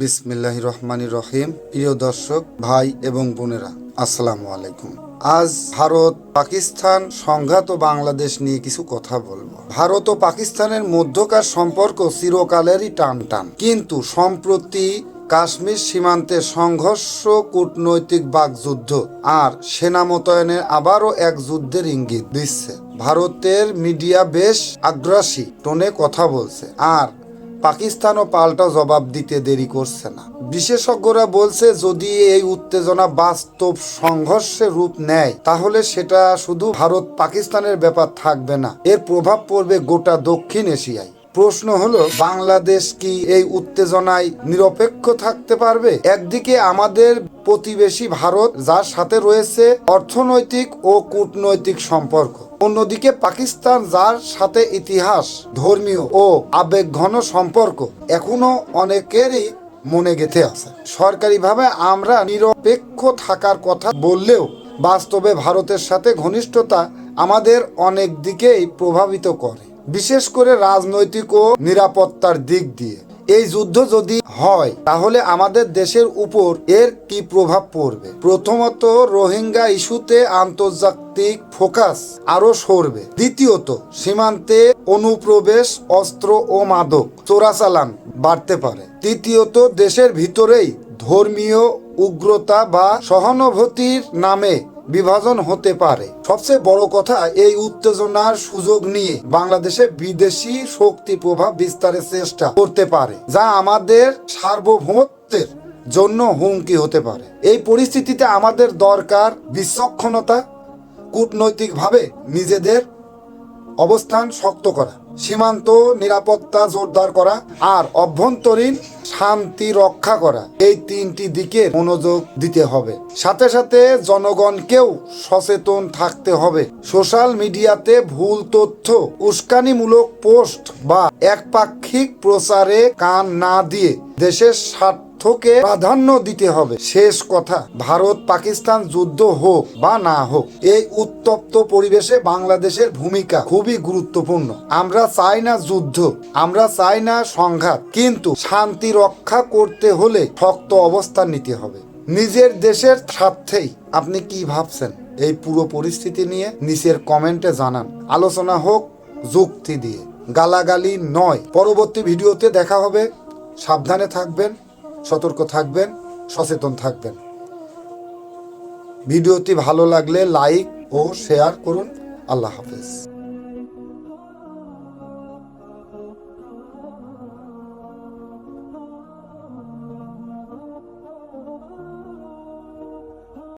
বিসমিল্লাহির রহমানির রহিম। প্রিয় দর্শক ভাই এবং বোনেরা, আসসালামু আলাইকুম। আজ ভারত পাকিস্তান সংঘাত ও বাংলাদেশ নিয়ে কিছু কথা বলবো। ভারত ও পাকিস্তানের মধ্যকার সম্পর্ক চিরকালেরই টানটান, কিন্তু সম্প্রতি কাশ্মীর সীমান্তে সংঘর্ষ, কূটনৈতিক বাকযুদ্ধ আর সেনা মোতায়েনের আবারও এক যুদ্ধের ইঙ্গিত দিচ্ছে। ভারতের মিডিয়া বেশ আগ্রাসী টোনে কথা বলছে, আর পাকিস্তানও পাল্টা জবাব দিতে দেরি করছে না। বিশেষজ্ঞরা বলছে, যদি এই উত্তেজনা বাস্তব সংঘর্ষে রূপ নেয় তাহলে সেটা শুধু ভারত পাকিস্তানের ব্যাপার থাকবে না, এর প্রভাব পড়বে গোটা দক্ষিণ এশিয়ায়। প্রশ্ন হলো, বাংলাদেশ কি এই উত্তেজনায় নিরপেক্ষ থাকতে পারবে? একদিকে আমাদের প্রতিবেশী ভারত, যার সাথে রয়েছে অর্থনৈতিক ও কূটনৈতিক সম্পর্ক, অন্যদিকে পাকিস্তান, যার সাথে ইতিহাস, ধর্মীয় ও আবেগঘন সম্পর্ক এখনো অনেকেরই মনে গেঁথে আছে। সরকারিভাবে আমরা নিরপেক্ষ থাকার কথা বললেও বাস্তবে ভারতের সাথে ঘনিষ্ঠতা আমাদের অনেক দিকেই প্রভাবিত করে, বিশেষ করে রাজনৈতিক ও নিরাপত্তার দিক দিয়ে। এই যুদ্ধ যদি হয় তাহলে আমাদের দেশের উপর এর কি প্রভাব পড়বে? প্রথমত, রোহিঙ্গা ইস্যুতে আন্তর্জাতিক ফোকাস আরো সরবে। দ্বিতীয়ত, সীমান্তে অনুপ্রবেশ, অস্ত্র ও মাদক চোরাচালান বাড়তে পারে। তৃতীয়ত, দেশের ভিতরেই ধর্মীয় উগ্রতা বা সহানুভূতির নামে বিভাজন হতে পারে। সবচেয়ে বড় কথা, এই উত্তেজনার সুযোগ নিয়ে বাংলাদেশে বিদেশি শক্তি প্রভাব বিস্তারের চেষ্টা করতে পারে, যা আমাদের সার্বভৌমত্বের জন্য হুমকি হতে পারে। এই পরিস্থিতিতে আমাদের দরকার বিচক্ষণতা, কূটনৈতিকভাবে নিজেদের অবস্থান শক্ত করা, সীমান্ত নিরাপত্তা জোরদার করা আর অভ্যন্তরীণ শান্তি রক্ষা করা। এই তিনটি দিকে মনোযোগ দিতে হবে। সাথে সাথে জনগণকেও সচেতন থাকতে হবে। সোশ্যাল মিডিয়াতে ভুল তথ্য, উস্কানিমূলক পোস্ট বা একপাক্ষিক প্রচারে কান না দিয়ে দেশের স্বার্থকে প্রাধান্য দিতে হবে। শেষ কথা, ভারত পাকিস্তান যুদ্ধ হোক বা না হোক, এই উত্তপ্ত পরিবেশে বাংলাদেশের ভূমিকা খুবই গুরুত্বপূর্ণ। আমরা চাই না যুদ্ধ, আমরা চাই না সংঘাত, কিন্তু শান্তি রক্ষা করতে হলে শক্ত অবস্থান নিতে হবে নিজের দেশের স্বার্থেই। আপনি কি ভাবছেন এই পুরো পরিস্থিতি নিয়ে? নিচের কমেন্টে জানান। আলোচনা হোক যুক্তি দিয়ে, গালাগালি নয়। পরবর্তী ভিডিওতে দেখা হবে। সাবধানে থাকবেন, সতর্ক থাকবেন, সচেতন থাকবেন। ভিডিওটি ভালো লাগলে লাইক ও শেয়ার করুন। আল্লাহ হাফেজ।